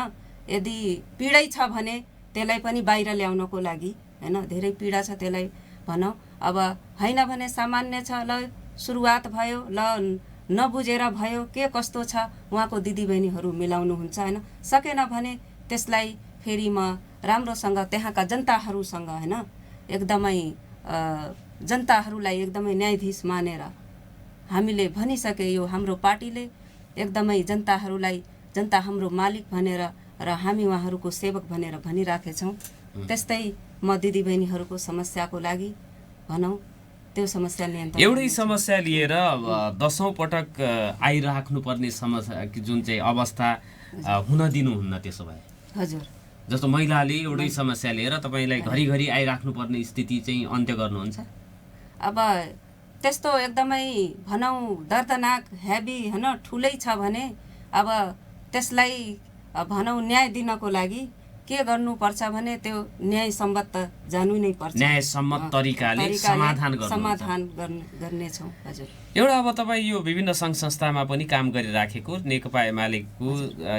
यदि पीडै छ भने त्यसलाई पनि बाहिर ल्याउनको लागि हैन, धेरै पीडा छ त्यसलाई भनौँ अब हैन भने सामान्य छ, ल सुरुवात भयो, ल नबुझेर भयो, के कस्तो छ उहाँको दिदीबहिनीहरू मिलाउनुहुन्छ हैन। सकेन भने त्यसलाई फेरि म राम्रोसँग त्यहाँका जनताहरूसँग हैन एकदमै जनताहरूलाई एकदमै न्यायाधीश मानेर हामीले भनिसके यो हाम्रो पार्टीले एकदमै जनताहरूलाई जनता हाम्रो मालिक भनेर र हामी उहाँहरूको सेवक भनेर भनिराखेछौँ। त्यस्तै म दिदीबहिनीहरूको समस्याको लागि भनौँ त्यो समस्या नियन्त्रण एउटै समस्या लिएर 10औं पटक आइराख्नुपर्ने समस्या जुन चाहिँ अवस्था हुन दिनुहुन्न। त्यसो भए हजुर जस्तो महिलाले एउटै समस्या लिएर तपाईलाई घरिघरि आइराख्नुपर्ने स्थिति चाहिँ अन्त्य गर्नुहुन्छ। अब त्यस्तो एकदमै भनौँ दर्दनाक हेभी हैन ठुलै छ भने अब त्यसलाई भनौँ न्याय दिनको लागि के गर्नुपर्छ भने त्यो न्याय सम्मत जानु नै पर्छ। न्याय सम्मत तरिकाले समाधान गर्नेछौँ। हजुर एउटा अब तपाईँ यो विभिन्न सङ्घ संस्थामा पनि काम गरिराखेको नेकपा एमालेको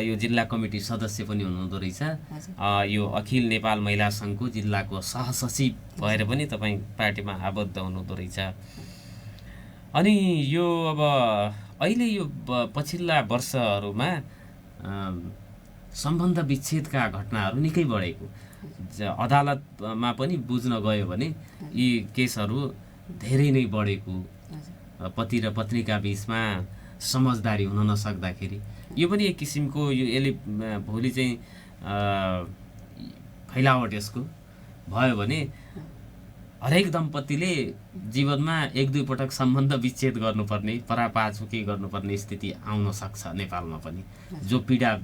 यो जिल्ला कमिटी सदस्य पनि हुनुहुँदो रहेछ। यो अखिल नेपाल महिला सङ्घको जिल्लाको सहसचिव भएर पनि तपाईँ पार्टीमा आबद्ध हुनुहुँदो रहेछ। अनि यो अब अहिले यो पछिल्ला वर्षहरूमा सम्बन्ध विच्छेदका घटनाहरू निकै बढेको, अदालतमा पनि बुझ्न गयो भने यी केसहरू धेरै नै बढेको, पति र पत्नीका बीचमा समझदारी हुन नसक्दाखेरि यो पनि एक किसिमको यसले भोलि चाहिँ फैलावट यसको भयो भने हरेक दम्पतिले जीवनमा 1-2 पटक सम्बन्ध विच्छेद गर्नुपर्ने, परापाचुकी गर्नुपर्ने स्थिति आउन सक्छ नेपालमा पनि। जो पीडा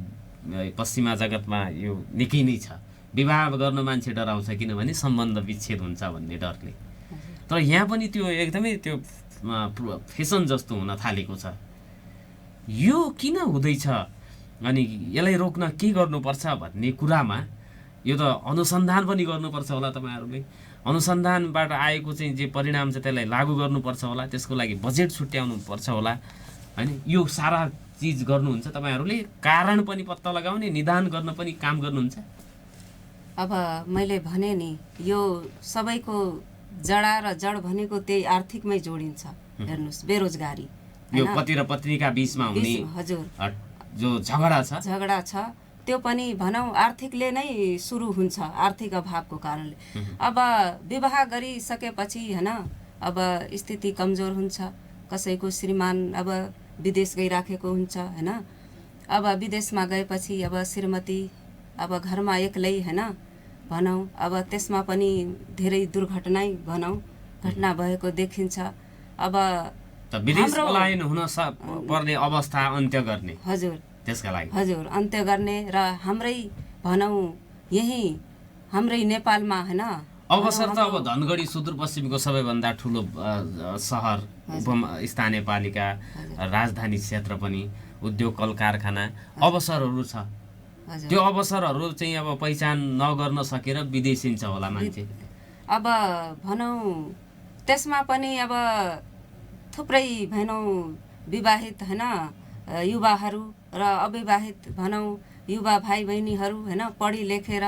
पश्चिमा जगतमा यो निकै नै छ। विवाह गर्न मान्छे डराउँछ किनभने सम्बन्ध विच्छेद हुन्छ भन्ने डरले। तर यहाँ पनि त्यो एकदमै त्यो फेसन जस्तो हुन थालेको छ। यो किन हुँदैछ अनि यसलाई रोक्न के गर्नुपर्छ भन्ने कुरामा यो त अनुसन्धान पनि गर्नुपर्छ होला। तपाईँहरूले अनुसन्धानबाट आएको चाहिँ जे परिणाम छ त्यसलाई लागू गर्नुपर्छ होला, त्यसको लागि बजेट छुट्याउनु पर्छ होला हैन। यो सारा चिज गर्नुहुन्छ तपाईँहरूले, कारण पनि पत्ता लगाउने, निदान गर्न पनि काम गर्नुहुन्छ। अब मैले भने नि यो सबैको जडा र जड भनेको त्यही आर्थिकमै जोडिन्छ। हेर्नुस् बेरोजगारी, यो पति र पत्नीका बीचमा हुने हजुर जो झगडा छ त्यो पनि भनौँ आर्थिकले नै सुरु हुन्छ, आर्थिक अभावको कारणले। अब विवाह गरिसकेपछि हैन अब स्थिति कमजोर हुन्छ, कसैको श्रीमान अब विदेश गइराखेको हुन्छ हैन। अब विदेशमा गएपछि अब श्रीमती अब घरमा एक्लै हैन भनौँ, अब त्यसमा पनि धेरै दुर्घटना भनौँ घटना भएको देखिन्छ। अब त विदेश पलायन हुन पर्ने अवस्था अन्त्य गर्ने हजुर त्यसका लागि हजुर अन्त्य गर्ने र हाम्रै भनौँ यही हाम्रै नेपालमा हैन अवसर त अब धनगढी सुदूरपश्चिमको सबैभन्दा ठुलो सहर, स्थानीय पालिका, राजधानी क्षेत्र पनि, उद्योग कल कारखाना अवसरहरू छ। त्यो अवसरहरू चाहिँ अब पहिचान नगर्न सकेर विदेशिन्छ होला मान्छे। अब भनौँ त्यसमा पनि अब थुप्रै भनौँ विवाहित हैन युवाहरू र अविवाहित भनौँ युवा भाइ बहिनीहरू हैन पढी लेखेर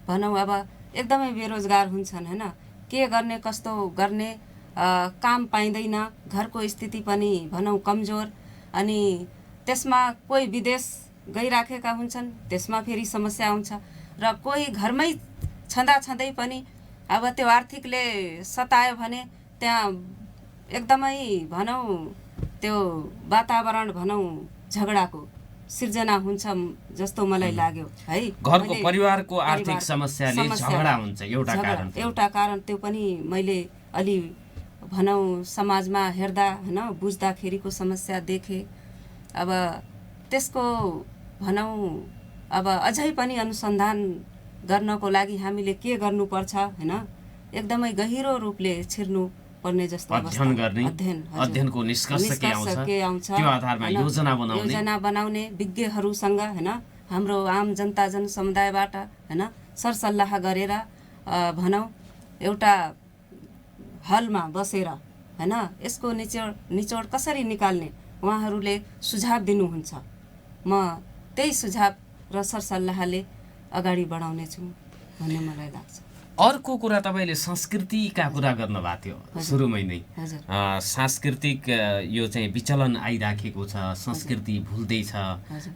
भनौँ अब एकदमै बेरोजगार हुन्छन् हैन। के गर्ने कस्तो गर्ने काम पाइँदैन, घरको स्थिति पनि भनौँ कमजोर। अनि त्यसमा कोही विदेश गइराखेका हुन्छन्, त्यसमा फेरि समस्या आउँछ। र कोही घरमै छँदै पनि अब त्यो आर्थिकले सतायो भने त्यहाँ एकदमै भनौँ त्यो वातावरण भनौँ झगडाको सिर्जना हुन्छ जस्तो मलाई लाग्यो है। घरको परिवारको आर्थिक समस्याले झगडा हुन्छ एउटा कारण त्यो पनि मैले अलि भनौँ समाजमा हेर्दा हैन बुझ्दाखेरिको समस्या देखेँ। अब त्यसको भनौँ अब अझै पनि अनुसन्धान गर्नको लागि हामीले के गर्नुपर्छ हैन एकदमै गहिरो रूपले छिर्नु पर्ने जस्तो अध्ययनको निष्कर्ष के आउँछ त्यो आधारमा योजना बनाउने विज्ञहरूसँग हैन हाम्रो आम जनता जनसमुदायबाट हैन सरसल्लाह गरेर भनौँ एउटा हलमा बसेर हैन यसको निचोड कसरी निकाल्ने उहाँहरूले सुझाव दिनुहुन्छ। म त्यही सुझाव र सरसल्लाहले अगाडि बढाउने छु भन्ने मलाई लाग्छ। अर्को कुरा तपाईले संस्कृतिका कुरा गर्नुभएको थियो सुरुमै नै। सांस्कृतिक यो चाहिँ विचलन आइराखेको छ, संस्कृति भुल्दैछ।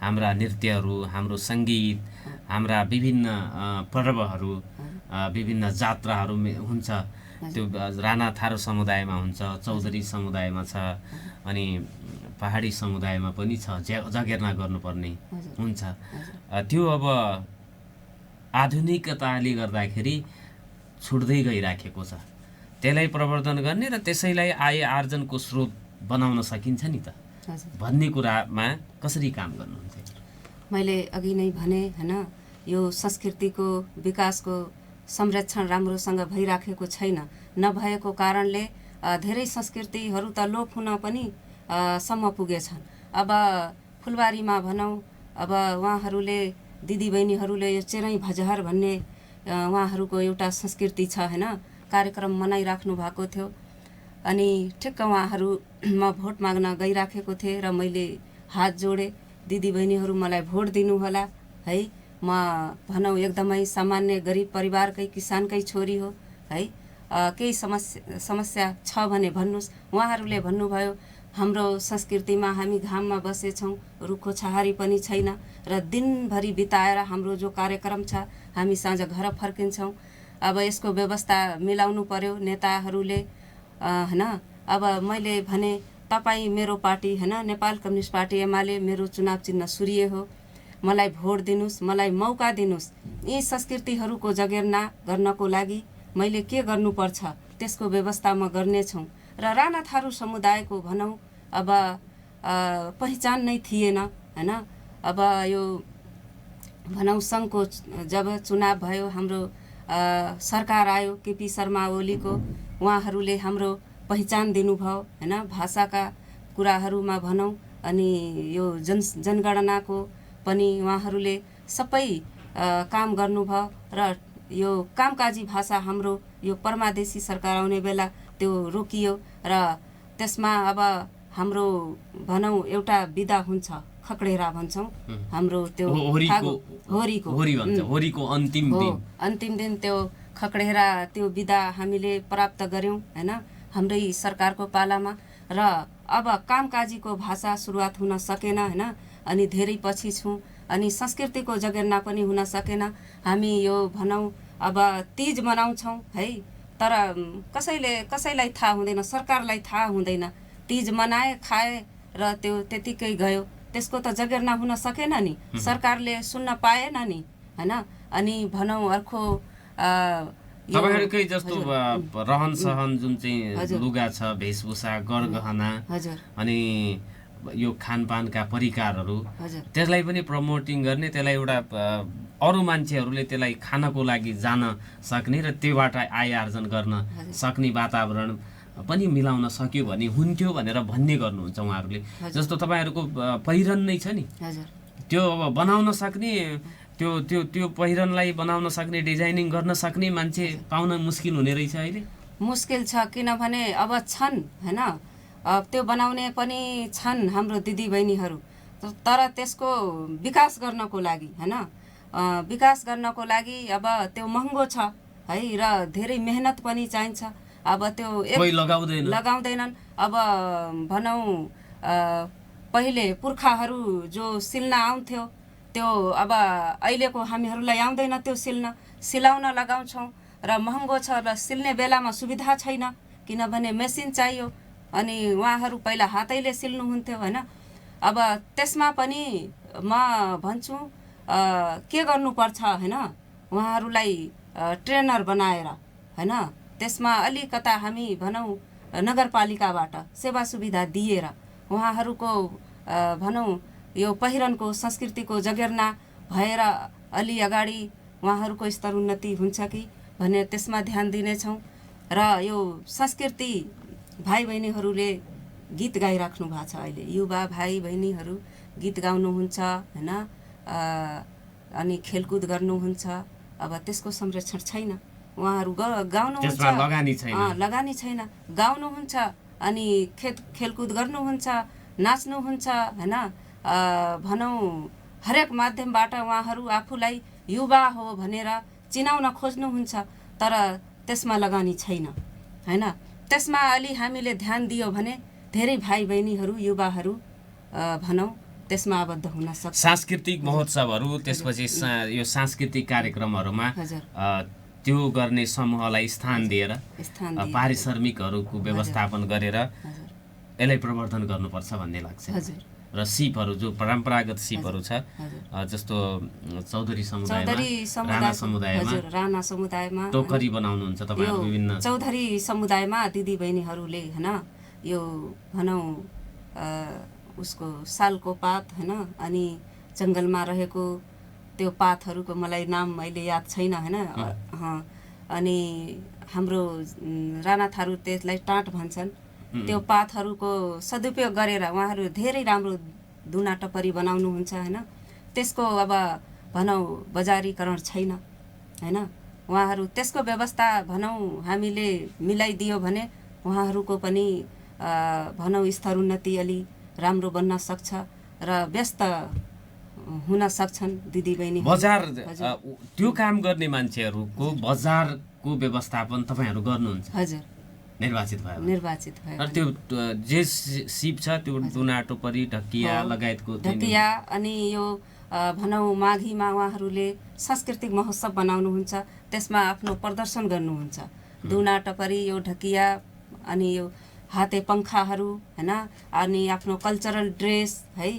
हाम्रा नृत्यहरू, हाम्रो सङ्गीत, हाम्रा विभिन्न पर्वहरू, विभिन्न जात्राहरू हुन्छ। त्यो राणा थारू समुदायमा हुन्छ, चौधरी समुदायमा छ, अनि पहाडी समुदायमा पनि छ, जगेर्ना गर्नुपर्ने हुन्छ। त्यो अब आधुनिकताले गर्दाखेरि छुट्दै गइराखेको छ। त्यसलाई प्रवर्धन गर्ने र त्यसैलाई आय आर्जनको स्रोत बनाउन सकिन्छ नि त भन्ने कुरामा कसरी काम गर्नुहुन्छ? मैले अघि नै भने हैन यो संस्कृतिको विकासको संरक्षण राम्रोसँग भइराखेको छैन। नभएको कारणले धेरै संस्कृतिहरू त लोप हुन पनि सम्म पुगेछन्। अब फुलबारीमा भनौँ अब उहाँहरूले दिदीबहिनीहरूले यो चेरै भजहर भन्ने उहाँहरूको एउटा संस्कृति छ हैन कार्यक्रम मनाइराख्नु भएको थियो। अनि ठिक्क उहाँहरू म भोट माग्न गइराखेको थिएँ र मैले हात जोडे दिदीबहिनीहरू मलाई भोट दिनुहोला है। म भनौँ एकदमै सामान्य गरिब परिवारकै किसानकै छोरी हो है। केही समस्या छ भने भन्नुहोस्। उहाँहरूले भन्नुभयो हाम्रो संस्कृतिमा हामी घाममा बसेछौँ, रुखो छहारी पनि छैन र दिनभरि बिताएर हाम्रो जो कार्यक्रम छ हामी साँझ घर फर्किन्छौँ। अब यसको व्यवस्था मिलाउनु पर्यो नेताहरूले हैन। अब मैले भने तपाईँ मेरो पार्टी हैन नेपाल कम्युनिस्ट पार्टी एमाले मेरो चुनाव चिन्ह सूर्य हो, मलाई भोट दिनुस्, मलाई मौका दिनुस्। यी संस्कृतिहरूको जगेर्ना गर्नको लागि मैले के गर्नुपर्छ त्यसको व्यवस्था म गर्नेछौँ। र राणा थारू समुदायको भनौँ अब पहिचान नै थिएन हैन। अब यो भनौँ सङ्घको जब चुनाव भयो, हाम्रो सरकार आयो केपी शर्मा ओलीको, उहाँहरूले हाम्रो पहिचान दिनुभयो हैन भाषाका कुराहरूमा भनौँ। अनि यो जनगणनाको पनि उहाँहरूले सबै काम गर्नुभयो र यो कामकाजी भाषा हाम्रो यो परमादेशी सरकार आउने बेला त्यो रोकियो र त्यसमा अब हाम्रो भनौँ एउटा बिदा हुन्छ खक्डेरा भन्छौँ हाम्रो त्यो होरीको अन्तिम दिन त्यो खक्डेरा त्यो बिदा हामीले प्राप्त गर्यौँ हैन हाम्रै सरकारको पालामा। र अब कामकाजीको भाषा सुरुवात हुन सकेन हैन। अनि धेरै पछि छौँ अनि संस्कृतिको जगेर्ना पनि हुन सकेन। हामी यो भनौँ अब तीज मनाउँछौँ है, तर कसैलाई थाहा हुँदैन, सरकारलाई थाहा हुँदैन। तीज मनाए खाए र त्यो त्यतिकै गयो, त्यसको त जगेर्ना हुन सकेन नि, सरकारले सुन्न पाएन नि हैन। अनि भनौँ अर्को तपाईहरुकै जस्तो रहन सहन जुन चाहिँ लुगा छ, वेशभूषा, गरगहना अनि यो खानपानका परिकारहरू, त्यसलाई पनि प्रमोटिङ गर्ने, त्यसलाई एउटा अरू मान्छेहरूले त्यसलाई खानको लागि जान सक्ने र त्योबाट आय आर्जन गर्न सक्ने वातावरण पनि मिलाउन सक्यो भने हुन्थ्यो भनेर भन्ने गर्नुहुन्छ उहाँहरूले। जस्तो तपाईहरुको पहिरन नै छ नि, त्यो अब बनाउन सक्ने, त्यो पहिरनलाई बनाउन सक्ने, डिजाइनिङ गर्न सक्ने मान्छे पाउन मुस्किल हुने रहेछ अहिले। मुस्किल छ किनभने अब छन् हैन, त्यो बनाउने पनि छन् हाम्रो दिदीबहिनीहरू, तर त्यसको विकास गर्नको लागि हैन, विकास गर्नको लागि अब त्यो महँगो छ है र धेरै मेहनत पनि चाहिन्छ। अब त्यो कोही लगाउँदैनन्। अब भनौँ पहिले पुर्खाहरू जो सिल्न आउँथ्यो त्यो अब अहिलेको हामीहरूलाई आउँदैन त्यो सिलाउन लगाउँछौँ र महँगो छ र सिल्ने बेलामा सुविधा छैन, किनभने मेसिन चाहियो। अनि उहाँहरू पहिला हातैले सिल्नुहुन्थ्यो होइन। अब त्यसमा पनि म भन्छु के गर्नुपर्छ होइन, उहाँहरूलाई ट्रेनर बनाएर होइन, त्यसमा अलिकता हामी भनौँ नगरपालिकाबाट सेवा सुविधा दिएर उहाँहरूको भनौँ यो पहिरनको संस्कृतिको जगेर्ना भएर अलि अगाडि उहाँहरूको स्तर उन्नति हुन्छ कि भने त्यसमा ध्यान दिनेछौँ। र यो संस्कृति भाइ बहिनीहरूले गीत गाइराख्नु भएको छ। अहिले युवा भाइ बहिनीहरू गीत गाउनुहुन्छ होइन, अनि खेलकुद गर्नुहुन्छ। अब त्यसको संरक्षण छैन, उहाँहरू गाउनुहुन्छ, लगानी छैन, गाउनुहुन्छ अनि खेलकुद गर्नुहुन्छ, नाच्नुहुन्छ होइन। भनौँ हरेक माध्यमबाट उहाँहरू आफूलाई युवा हो भनेर चिनाउन खोज्नुहुन्छ, तर त्यसमा लगानी छैन होइन। त्यसमा अलि हामीले ध्यान दियो भने धेरै भाइ बहिनीहरू युवाहरू भनौँ त्यसमा आबद्ध हुन सक्छ। सांस्कृतिक महोत्सवहरू, त्यसपछि यो सांस्कृतिक कार्यक्रमहरूमा त्यो गर्ने समूहलाई स्थान दिएर पारिश्रमिकहरूको व्यवस्थापन गरेर यसलाई प्रवर्धन गर्नुपर्छ भन्ने लाग्छ। र सिपहरू जो परम्परागत सिपहरू छ, जस्तो चौधरी राणा समुदायमा टोकरी बनाउनुहुन्छ तपाईहरु। विभिन्न चौधरी समुदायमा दिदी बहिनीहरूले होइन यो भनौँ उसको सालको पात होइन, अनि जङ्गलमा रहेको त्यो पातहरूको मलाई नाम अहिले याद छैन होइन। अनि हाम्रो राणा थारू त्यसलाई टाँट भन्छन्। त्यो पातहरूको सदुपयोग गरेर उहाँहरू धेरै राम्रो दुना टपरी बनाउनुहुन्छ होइन। त्यसको अब भनौँ बजारीकरण छैन होइन। उहाँहरू त्यसको व्यवस्था भनौँ हामीले मिलाइदियो भने उहाँहरूको पनि भनौँ स्तर उन्नति अलि राम्रो बन्न सक्छ र व्यस्त हुन सक्छन् दिदी बहिनी। बजार त्यो काम गर्ने मान्छेहरूको बजारको व्यवस्थापन तपाईहरु गर्नुहुन्छ? हजुर, निर्वाचित भयो। र त्यो जे सिप छ त्यो दुना टोपरी ढकिया लगायतको ढकिया अनि यो भनौँ माघीमा उहाँहरूले सांस्कृतिक महोत्सव बनाउनुहुन्छ, त्यसमा आफ्नो प्रदर्शन गर्नुहुन्छ। दुना टपरी यो ढकिया अनि यो हाते पंखाहरू होइन, अनि आफ्नो कल्चरल ड्रेस है,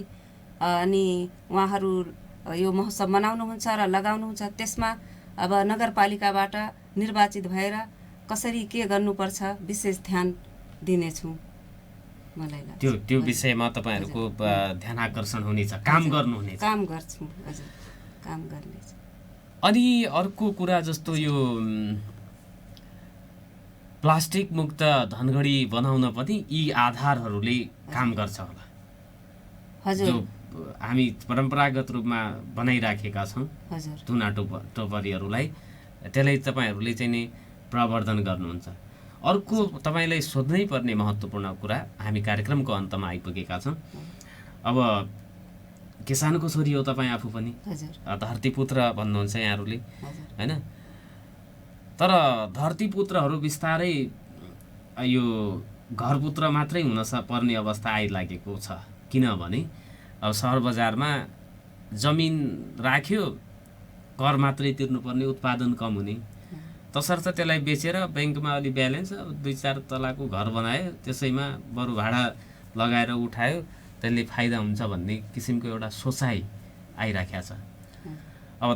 अनि उहाँहरू यो महोत्सव मनाउनुहुन्छ र लगाउनुहुन्छ। त्यसमा अब नगरपालिकाबाट निर्वाचित भएर कसरी के गर्नुपर्छ विशेष ध्यान दिनेछु मलाई लाग्छ। त्यो विषयमा तपाईहरुको ध्यान आकर्षण हुनेछ, काम गर्नुहुनेछ। काम गर्छु हजुर, काम गर्नेछ। अनि अर्को कुरा जस्तो यो प्लास्टिक मुक्त धनगढी बनाउन पनि यी आधारहरूले काम गर्छ होला? हजुर, हामी परम्परागत रूपमा बनाइराखेका छौँ हजुर दुना टोपरीहरूलाई, त्यसलाई तपाईहरुले चाहिँ नि प्रवर्धन गर्नुहुन्छ। अर्को तपाईलाई सोध्नै पर्ने महत्त्वपूर्ण कुरा, हामी कार्यक्रमको अन्तमा आइपुगेका छौँ। अब किसानको छोरी हो तपाईँ आफू पनि, धरतीपुत्र भन्नुहुन्छ यहाँहरूले हैन। तर धरतीपुत्रहरू बिस्तारै यो घरपुत्र मात्रै हुन पर्ने अवस्था आइलागेको छ। किनभने अब सहर बजारमा जमिन राख्यो, कर मात्रै तिर्नुपर्ने, उत्पादन कम हुने, तसर्थ त्यसलाई बेचेर ब्याङ्कमा अलि ब्यालेन्स 2-4 तलाको घर बनायो, त्यसैमा बरु भाडा लगाएर उठायो, त्यसले फाइदा हुन्छ भन्ने किसिमको एउटा सोचाइ आइराखेको छ। अब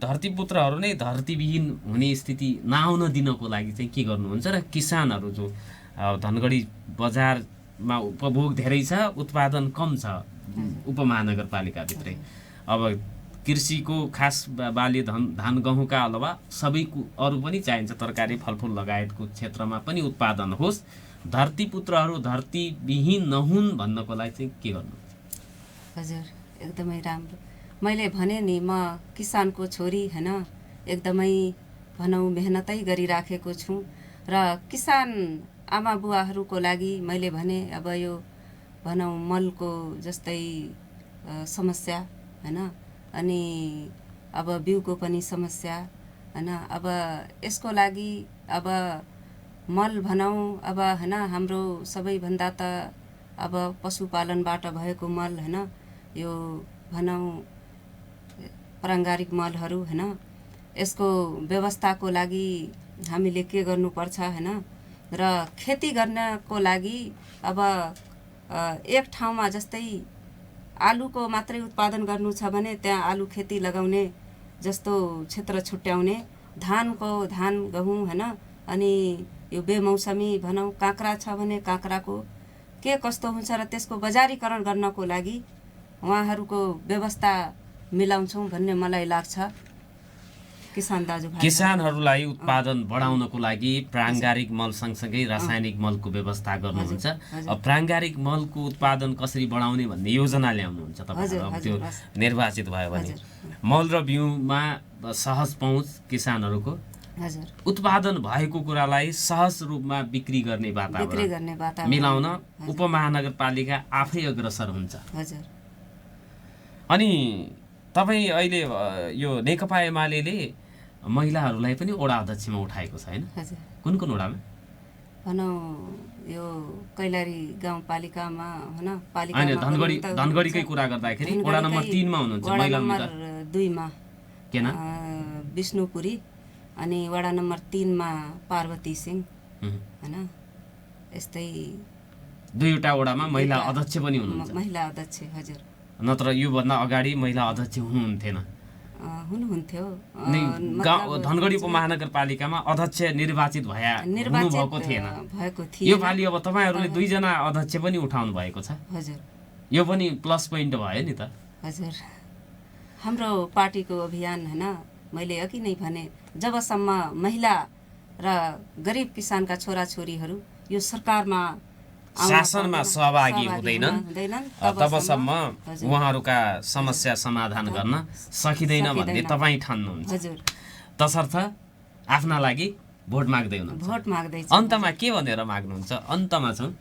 धरतीपुत्रहरू नै धरतीविहीन हुने स्थिति नआउन दिनको लागि चाहिँ के गर्नुहुन्छ र किसानहरू जो धनगढी बजारमा उपभोग धेरै छ, उत्पादन कम छ उपमहानगरपालिकाभित्रै, अब कृषिको खास बाली धान गहुँका अलावा सबै अरू पनि चाहिन्छ, तरकारी फलफुल लगायतको क्षेत्रमा पनि उत्पादन होस्, धरतीपुत्रहरू धरतीविहीन नहुन् भन्नको लागि चाहिँ के गर्नुहुन्छ? हजुर, एकदमै राम्रो। मैले भने नि म किसानको छोरी हैन, एकदमै भनौँ मेहनतै गरिराखेको छु र किसान आमा बुवाहरूको लागि मैले भने अब यो भनौँ मलको जस्तै समस्या हैन, अनि अब बिउको पनि समस्या हैन। अब यसको लागि अब मल भनौँ अब हैन, हाम्रो सबैभन्दा त अब पशुपालनबाट भएको मल हैन, यो भनौँ पारम्परिक मलहरू हैन, यसको व्यवस्थाको लागि हामीले के गर्नुपर्छ हैन र खेती गर्नको लागि अब एक ठाउँमा जस्तै आलुको मात्रै उत्पादन गर्नु छ भने त्यहाँ आलु खेती लगाउने जस्तो क्षेत्र छुट्याउने धान गहुँ हैन अनि यो बेमौसमी भनौँ काँक्रा छ भने काँक्राको के कस्तो हुन्छ र त्यसको बजारीकरण गर्नको लागि उहाँहरूको व्यवस्था मिलाउँछौँ भन्ने मलाई लाग्छ। किसान दाजुभाइ किसानहरूलाई उत्पादन बढाउनको लागि प्राङ्गारिक मल सँगसँगै रासायनिक मलको व्यवस्था गर्नुहुन्छ। प्राङ्गारिक मलको उत्पादन कसरी बढाउने भन्ने योजना ल्याउनुहुन्छ तपाईहरु अब त्यो निर्वाचित भयो भने मल र बिउमा सहज पहुँच किसानहरूको उत्पादन भएको कुरालाई सहज रूपमा बिक्री गर्ने वातावरण मिलाउन उपमहानगरपालिका आफै अग्रसर हुन्छ। अनि तपाईँ अहिले यो नेकपा एमालेले महिलाहरूलाई पनि वडा अध्यक्षमा उठाएको छ हैन? कुन कुन वडामा? भनौँ यो कैलाली गाउँपालिकामा हैन धनगढीकै कुरा गर्दाखेरि वडा नम्बर 3 मा हुनुहुन्छ महिला नम्बर 2 मा केना विष्णुपुरी अनि वडा नम्बर 3 मा पार्वती सिंह हैन यस्तै दुईवटा वडामा महिला अध्यक्ष पनि हुनुहुन्छ। महिला अध्यक्ष हजुर। नत्र यो भन्दा अगाडि महिला अध्यक्ष हुनुहुन्थेन? हुनुहुन्थ्यो। धनगढी उपमहानगरपालिकामा अध्यक्ष निर्वाचित भएको थिएन। यो पालि अब तपाईहरुले दुईजना अध्यक्ष पनि उठाउनु भएको छ हजुर। यो पनि प्लस पोइन्ट भयो नि त हजुर। हाम्रो पार्टीको अभियान हैन मैले अघि नै भने जबसम्म महिला र गरिब किसानका छोराछोरीहरू यो सरकारमा शासनमा सहभागी हुँदैनन् तबसम्म उहाँहरूका समस्या समाधान गर्न सकिँदैन भन्ने तपाईँ ठान्नुहुन्छ। तसर्थ आफ्ना लागि भोट माग्दै हुनुहुन्छ। अन्तमा के भनेर माग्नुहुन्छ? अन्तमा छौँ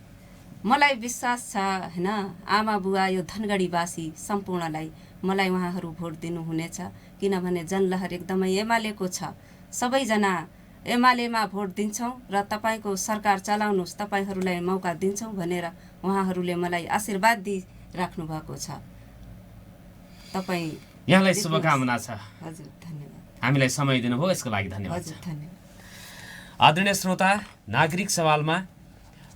मलाई विश्वास छ हैन आमा बुवा यो धनगढीवासी सम्पूर्णलाई मलाई उहाँहरू भोट दिनुहुनेछ किनभने जनलहर एकदमै एमालेको छ। सबैजना एमालेमा भोट दिन्छौँ र तपाईको सरकार चलाउनुस् तपाईहरूलाई मौका दिन्छौँ भनेर उहाँहरूले मलाई आशीर्वाद दिइराख्नु भएको छ। तपाईँ यहाँलाई शुभकामना छ। हजुर धन्यवाद। हामीलाई समय दिनुभयो यसको लागि धन्यवाद। आदरणीय श्रोता नागरिक सवालमा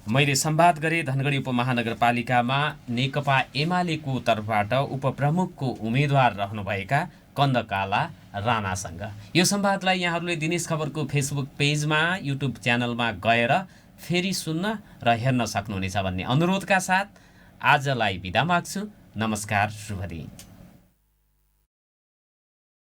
मैले संवाद गरेँ धनगढी उपमहानगरपालिकामा नेकपा एमालेको तर्फबाट उपप्रमुखको उम्मेदवार रहनुभएका कन्दकाला राणासँग। यो संवादलाई यहाँहरूले दिनेश खबरको फेसबुक पेजमा युट्युब च्यानलमा गएर फेरि सुन्न र हेर्न सक्नुहुनेछ भन्ने अनुरोधका साथ आजलाई बिदा माग्छु। नमस्कार, शुभ दिन।